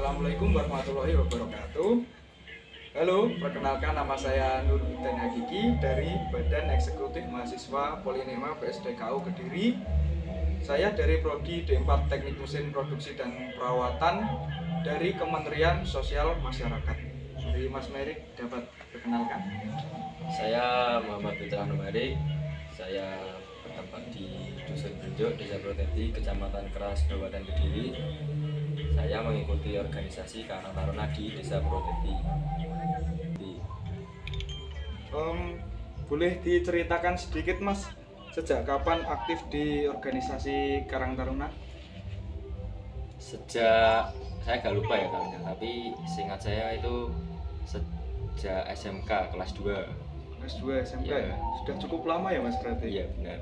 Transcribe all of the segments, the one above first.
Assalamualaikum warahmatullahi wabarakatuh. Halo, perkenalkan nama saya Nur Hussein Hakiki dari Badan Eksekutif Mahasiswa Polinema PSDKU Kediri. Saya dari Prodi D4 Teknik Mesin Produksi dan Perawatan dari Kementerian Sosial Masyarakat. Jadi Mas Merik dapat perkenalkan. Saya Muhammad Putra Numarik. Saya bertempat di Dusun Benjuk, Desa Proteti, Kecamatan Keras, Kabupaten Kediri. Saya mengikuti organisasi Karang Taruna di Desa Proteti. Boleh diceritakan sedikit Mas, sejak kapan aktif di organisasi Karang Taruna? Sejak saya agak lupa ya tahunnya, tapi seingat saya itu sejak SMK kelas 2. Kelas 2 SMK Iya. ya? Sudah cukup lama ya Mas berarti? Iya benar.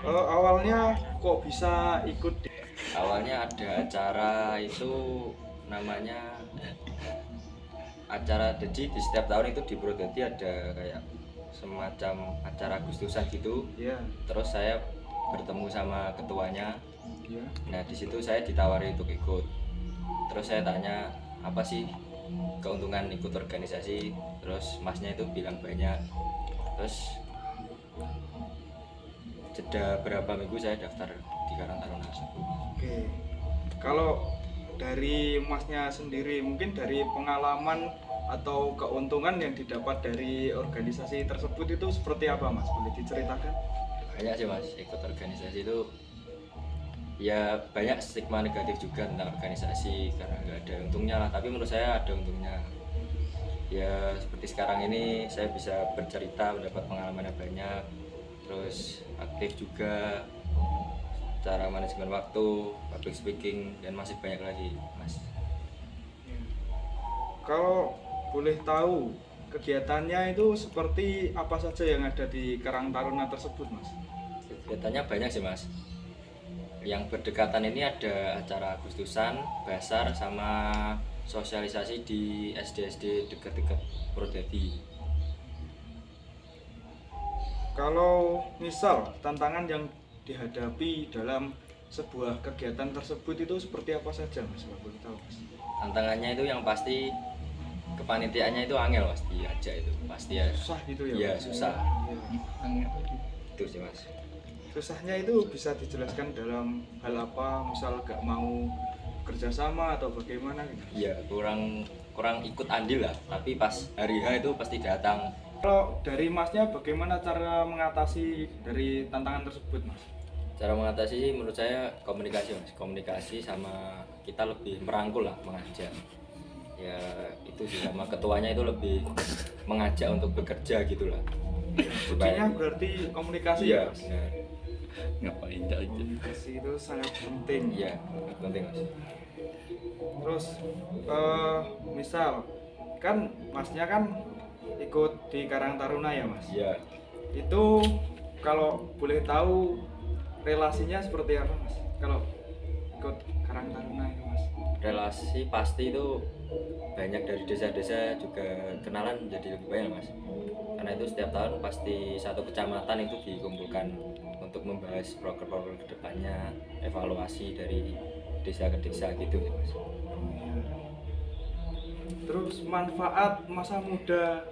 Awalnya kok bisa ikut di... Awalnya ada acara itu namanya acara, jadi di setiap tahun itu di Proteti ada kayak semacam acara Agustusan gitu. Ya, Terus saya bertemu sama ketuanya. ya. Nah di situ saya ditawari untuk ikut. Terus saya tanya apa sih keuntungan ikut organisasi. Terus masnya itu bilang banyak. Terus jeda berapa minggu saya daftar di Karang Taruna. Oke. Kalau dari Masnya sendiri, mungkin dari pengalaman atau keuntungan yang didapat dari organisasi tersebut itu seperti apa Mas? Boleh diceritakan? Banyak sih mas, ikut organisasi itu ya banyak stigma negatif juga tentang organisasi karena nggak ada untungnya lah, tapi menurut saya ada untungnya. Ya seperti sekarang ini saya bisa bercerita, mendapat pengalaman yang banyak, terus aktif juga, cara manajemen waktu, public speaking, dan masih banyak lagi mas. Kalau boleh tahu, kegiatannya itu seperti apa saja yang ada di Karang Taruna tersebut Mas? Kegiatannya banyak sih mas. Yang berdekatan ini ada acara Agustusan, basar, sama sosialisasi di SD-SD dekat-dekat Proteti. Kalau misal tantangan yang dihadapi dalam sebuah kegiatan tersebut itu seperti apa saja Mas? Boleh tahu Mas? Tantangannya itu yang pasti kepanitiaannya itu angel mas, diajak itu pasti ya. Susah gitu ya? Iya Mas? susah. Iya. Itu sih mas. Susahnya itu bisa dijelaskan dalam hal apa? Misal gak mau kerjasama atau bagaimana gitu? Iya kurang kurang ikut andil lah, tapi pas hari H itu pasti datang. Kalau dari Masnya bagaimana cara mengatasi dari tantangan tersebut Mas? Cara mengatasi menurut saya komunikasi mas, komunikasi sama kita lebih merangkul lah, mengajak. Ya itu sih, sama ketuanya itu lebih mengajak untuk bekerja gitulah. Kuncinya berarti komunikasi Iya ya Mas? benar. Ngapain aja. Komunikasi itu sangat penting. Iya penting mas. Terus misal kan Masnya kan ikut di Karang Taruna ya Mas? Iya. Itu kalau boleh tahu relasinya seperti apa Mas? Kalau ikut Karang Taruna itu Mas? Relasi pasti itu banyak, dari desa-desa juga kenalan jadi lebih banyak mas, karena itu setiap tahun pasti satu kecamatan itu dikumpulkan untuk membahas program-program kedepannya, evaluasi dari desa ke desa gitu ya mas. Terus manfaat masa muda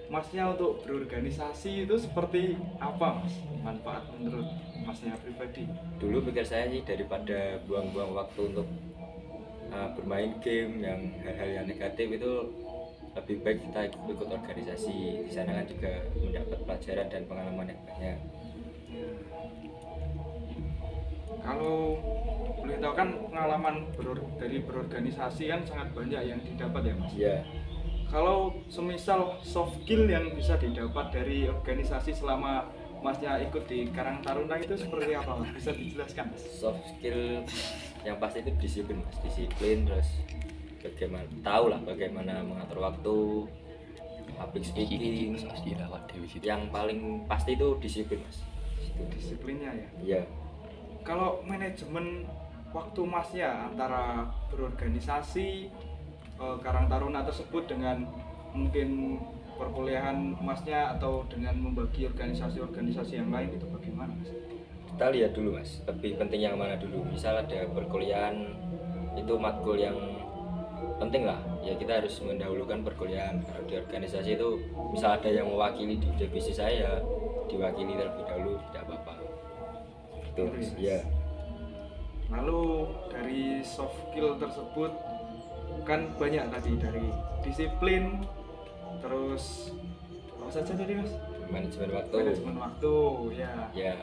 Masnya untuk berorganisasi itu seperti apa Mas? Manfaat menurut Masnya pribadi? Dulu pikir saya sih daripada buang-buang waktu untuk bermain game yang hal-hal yang negatif, itu lebih baik kita ikut organisasi. Di sana kan juga mendapat pelajaran dan pengalaman yang banyak. Kalau boleh tahu kan pengalaman dari berorganisasi kan sangat banyak yang didapat ya Mas? Iya. Kalau semisal soft skill yang bisa didapat dari organisasi selama Masnya ikut di Karang Taruna itu seperti apa Mas? Bisa dijelaskan Mas? Soft skill yang pasti itu disiplin mas, disiplin, terus bagaimana tahu lah bagaimana mengatur waktu, public speaking. Yang paling pasti itu disiplin mas. Disiplinnya ya. Iya. Kalau manajemen waktu Masnya antara berorganisasi Karang Taruna tersebut dengan mungkin perkuliahan Masnya atau dengan membagi organisasi-organisasi yang lain itu bagaimana Mas? kita lihat dulu mas, lebih penting yang mana dulu. Misal ada perkuliahan itu matkul yang penting lah, ya kita harus mendahulukan perkuliahan. Kalau di organisasi itu misal ada yang mewakili di divisi saya, diwakili terlebih dahulu, tidak apa-apa itu mas. Ya. Lalu dari soft skill tersebut kan banyak tadi, dari disiplin, terus apa saja tadi mas? Manajemen waktu. Manajemen waktu, ya. Ya.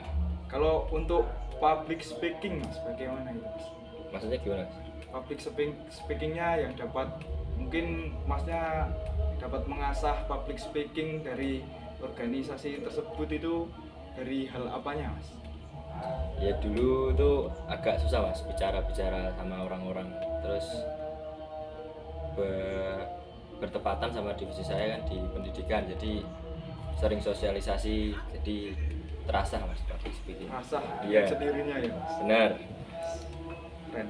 Kalau untuk public speaking mas, bagaimana itu mas? Maksudnya gimana? Public speakingnya yang dapat, mungkin masnya dapat mengasah public speaking dari organisasi tersebut itu dari hal apanya mas? Ya dulu tuh agak susah mas bicara sama orang-orang, terus bertepatan sama divisi saya kan di pendidikan, jadi sering sosialisasi, jadi terasa mas public speaking. Asah Iya. sendirinya ya mas? Benar. Keren.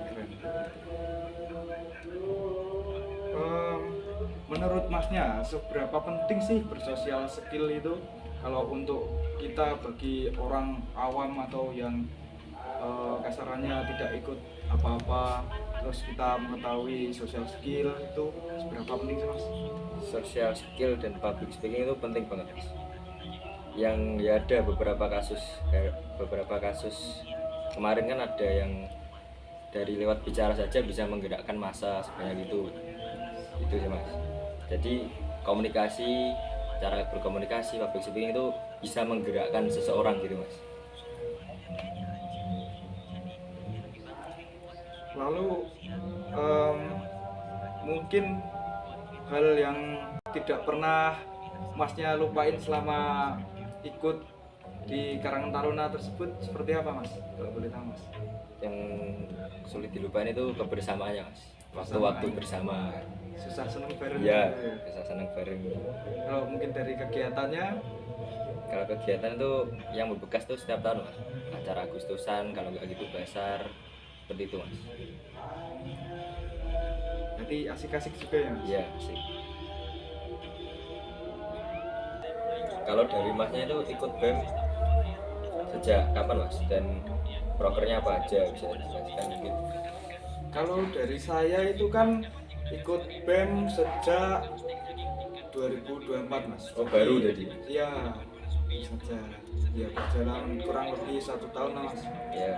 Menurut masnya seberapa penting sih bersosial skill itu kalau untuk kita, bagi orang awam atau yang kasarannya tidak ikut apa-apa, terus kita mengetahui social skill itu seberapa penting sih mas? Social skill dan public speaking itu penting banget mas. Yang ya ada beberapa kasus kemarin kan ada yang dari lewat bicara saja bisa menggerakkan massa sebanyak itu sih mas. Jadi komunikasi, cara berkomunikasi public speaking itu bisa menggerakkan seseorang gitu mas. Lalu mungkin hal yang tidak pernah masnya lupain selama ikut di Karangan Taruna tersebut seperti apa mas? Kalau boleh tahu mas? Yang sulit dilupain itu kebersamaannya mas, waktu-waktu bersama. Susah seneng bareng. Iya, gitu ya. bisa senang bareng. Kalau mungkin dari kegiatannya, Kalau kegiatan itu yang membekas tuh setiap tahun mas, acara Agustusan, kalau nggak gitu Basar, seperti itu mas. nanti asik-asik juga ya mas? Iya sih. Kalau dari masnya itu ikut BEM sejak kapan mas, dan prokernya apa aja, bisa dijelaskan mungkin? Kalau dari saya itu kan ikut BEM sejak 2024 mas. Oh baru jadi? Iya, saja. Ya berjalan kurang lebih 1 tahun lah mas. Ya.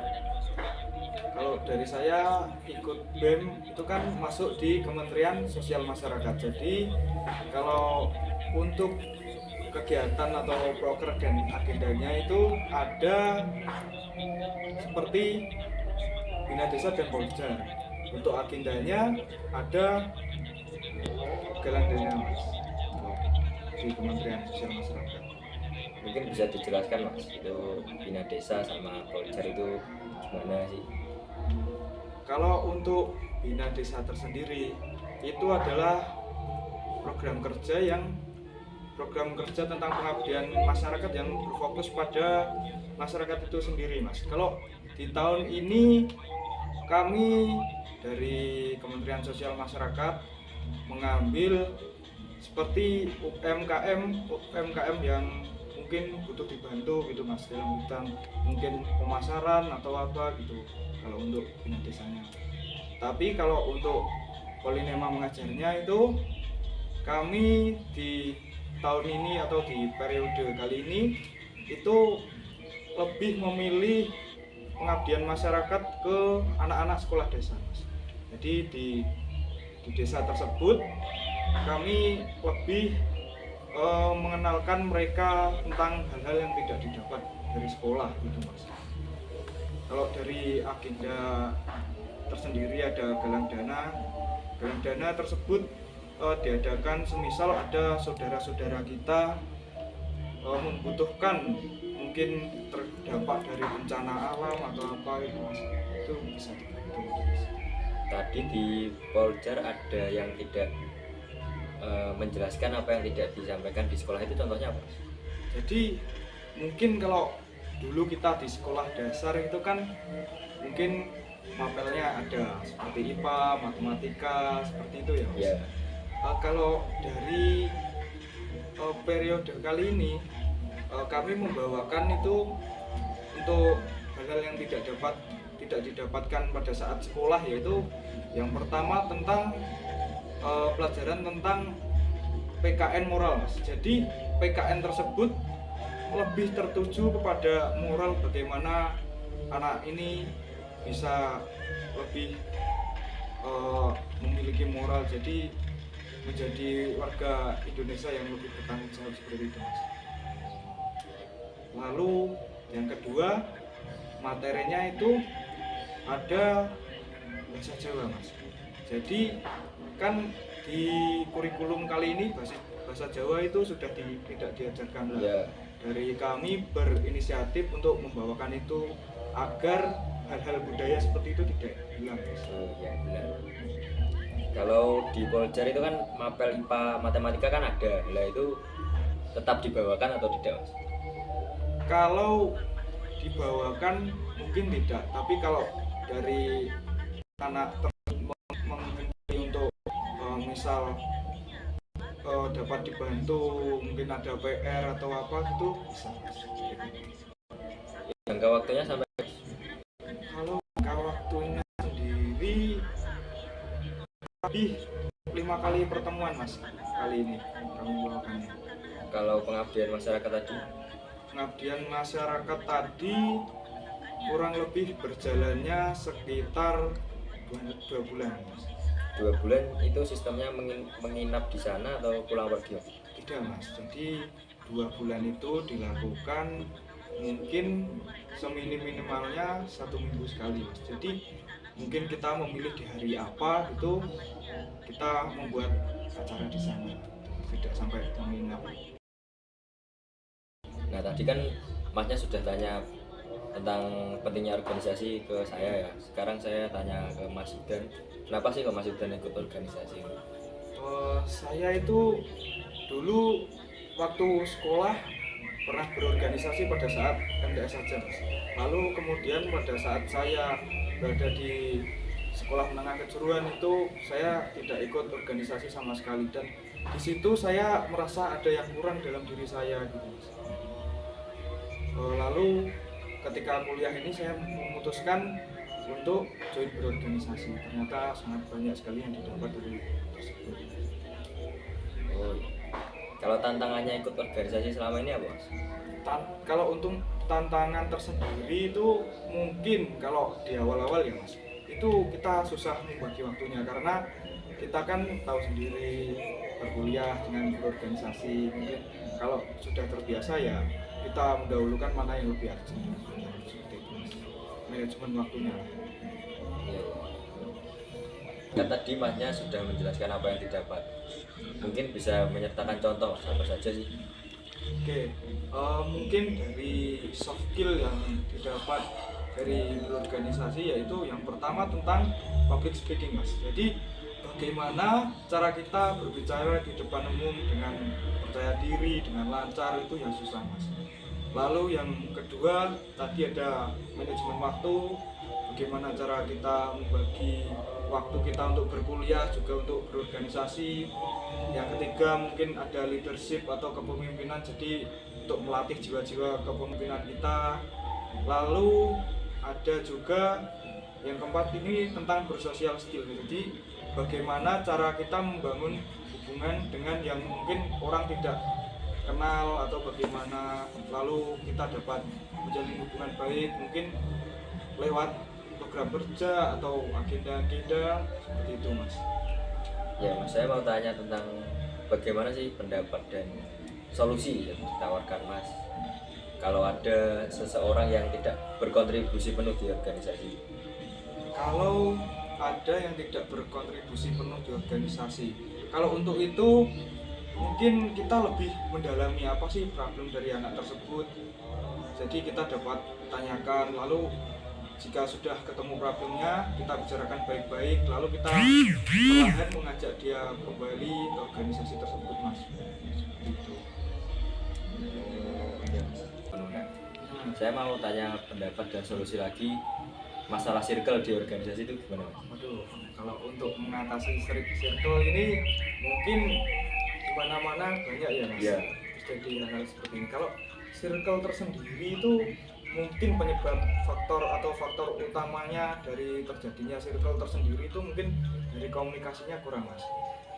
Kalau dari saya ikut BEM itu kan masuk di Kementerian Sosial Masyarakat. Jadi kalau untuk kegiatan atau proker dan agendanya itu ada seperti Bina Desa dan Poljar. Untuk agendanya ada galang dana mas di Kementerian Sosial Masyarakat. Mungkin bisa dijelaskan mas, itu Bina Desa sama Poljar itu gimana sih? Kalau untuk Bina Desa tersendiri itu adalah program kerja tentang pengabdian masyarakat yang berfokus pada masyarakat itu sendiri mas. Kalau di tahun ini kami dari Kementerian Sosial Masyarakat mengambil seperti UMKM yang mungkin butuh dibantu gitu mas, dalam bidang mungkin pemasaran atau apa gitu kalau untuk Bina Desanya. Tapi kalau untuk Polinema mengajarnya itu kami di tahun ini atau di periode kali ini itu lebih memilih pengabdian masyarakat ke anak-anak sekolah desa mas. Jadi di desa tersebut kami lebih mengenalkan mereka tentang hal-hal yang tidak didapat dari sekolah gitu mas. Kalau dari agenda tersendiri ada galang dana. Galang dana tersebut diadakan semisal ada saudara-saudara kita membutuhkan, mungkin terdampak dari bencana alam atau apa itu mas, itu bisa dibantu. Tadi di Poljar ada yang tidak menjelaskan apa yang tidak disampaikan di sekolah, itu contohnya apa? Jadi mungkin kalau dulu kita di sekolah dasar itu kan mungkin mapelnya ada seperti IPA, matematika, seperti itu ya mas. Ya. Kalau dari periode kali ini kami membawakan itu untuk hal hal-hal yang tidak didapatkan pada saat sekolah, yaitu yang pertama tentang pelajaran tentang PKN moral, Mas. Jadi PKN tersebut lebih tertuju kepada moral, bagaimana anak ini bisa lebih memiliki moral, jadi menjadi warga Indonesia yang lebih bertanggung jawab, seperti itu, Mas. Lalu yang kedua, materinya itu ada bahasa Jawa, Mas. Jadi kan di kurikulum kali ini bahasa Jawa itu sudah tidak diajarkan lagi. Ya. Dari kami berinisiatif untuk membawakan itu agar hal-hal budaya seperti itu tidak hilang, Mas. Oh ya benar. Kalau di Poljar itu kan mapel IPA matematika kan ada, lah itu tetap dibawakan atau tidak, Mas? Kalau dibawakan mungkin tidak, tapi kalau dari anak menghendaki untuk misal dapat dibantu, mungkin ada PR atau apa gitu, bisa. Jangka waktunya sampai Kalau jangka waktunya sendiri lebih 5 kali pertemuan, Mas, kali ini kami bawakannya. kalau pengabdian masyarakat tadi Pengabdian masyarakat tadi kurang lebih berjalannya sekitar 2 bulan, Mas. 2 bulan itu sistemnya menginap di sana atau pulang pergi? Tidak, Mas. Jadi 2 bulan itu dilakukan mungkin seminimalnya 1 minggu sekali, Mas. Jadi mungkin kita memilih di hari apa itu kita membuat acara di sana, tidak sampai menginap. Nah tadi kan Masnya sudah tanya tentang pentingnya organisasi ke saya ya. Sekarang saya tanya ke Mas Yudan, kenapa sih kok Mas Yudan ikut organisasi? Saya itu dulu waktu sekolah pernah berorganisasi pada saat MTS saja, Mas. Lalu kemudian pada saat saya berada di sekolah menengah kejuruan itu saya tidak ikut organisasi sama sekali, dan di situ saya merasa ada yang kurang dalam diri saya gitu, Mas. Lalu ketika kuliah ini saya memutuskan untuk join berorganisasi. Ternyata sangat banyak sekali yang didapat dari tersebut. Oh, kalau tantangannya ikut organisasi selama ini apa, Mas? Kalau untuk tantangan tersendiri itu mungkin kalau di awal-awal ya, Mas, itu kita susah membagi waktunya karena kita kan tahu sendiri berkuliah dengan berorganisasi. Mungkin kalau sudah terbiasa ya kita mendahulukan mana yang lebih urgent, seperti itu, Mas. Manajemen waktunya. Ya. Kan tadi Masnya sudah menjelaskan apa yang didapat. Mungkin bisa menyertakan contoh apa saja sih? Oke, mungkin dari soft skill yang didapat dari berorganisasi yaitu yang pertama tentang public speaking, Mas. Jadi bagaimana cara kita berbicara di depan umum dengan percaya diri, dengan lancar, itu yang susah, Mas. Lalu yang kedua tadi ada manajemen waktu, bagaimana cara kita membagi waktu kita untuk berkuliah juga untuk berorganisasi. Yang ketiga mungkin ada leadership atau kepemimpinan, jadi untuk melatih jiwa-jiwa kepemimpinan kita. Lalu ada juga yang keempat ini tentang bersosial skill, jadi bagaimana cara kita membangun hubungan dengan yang mungkin orang tidak kenal atau bagaimana, lalu kita dapat menjalin hubungan baik mungkin lewat program kerja atau agenda-agenda seperti itu, Mas. Ya Mas, saya mau tanya tentang bagaimana sih pendapat dan solusi yang ditawarkan Mas kalau ada seseorang yang tidak berkontribusi penuh di organisasi. Kalau ada yang tidak berkontribusi penuh di organisasi, kalau untuk itu mungkin kita lebih mendalami apa sih problem dari anak tersebut. Jadi kita dapat tanyakan, lalu jika sudah ketemu problemnya kita bicarakan baik-baik, lalu kita perlahan mengajak dia kembali ke organisasi tersebut, Mas. Seperti itu. Saya mau tanya pendapat dan solusi lagi masalah circle di organisasi itu gimana, Mas? Waduh, kalau untuk mengatasi circle ini mungkin di mana-mana banyak ya, Mas. Ya. Jadi hal-hal seperti ini. Kalau circle tersendiri itu mungkin penyebab faktor utamanya dari terjadinya circle tersendiri itu mungkin dari komunikasinya kurang, Mas.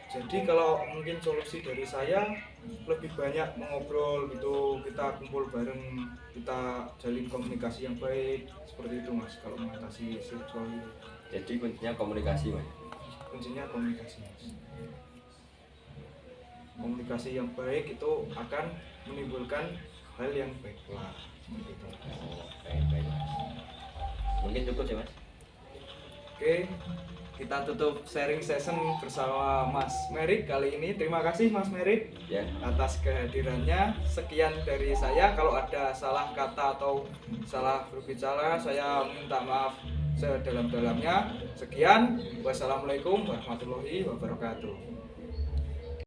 Jadi kalau mungkin solusi dari saya lebih banyak mengobrol gitu, kita kumpul bareng, kita jalin komunikasi yang baik seperti itu, Mas. Kalau mengatasi circle itu, Jadi kuncinya komunikasi, Mas. kuncinya komunikasi, Mas. Komunikasi yang baik itu akan menimbulkan hal yang baik lah, seperti itu. Oh, baik-baik, Mas. Mungkin cukup ya, Mas. Oke, kita tutup sharing session bersama Mas Merik kali ini. Terima kasih Mas Merik Ya. atas kehadirannya. Sekian dari saya. Kalau ada salah kata atau salah berbicara, saya minta maaf sedalam-dalamnya. Sekian, wassalamualaikum warahmatullahi wabarakatuh.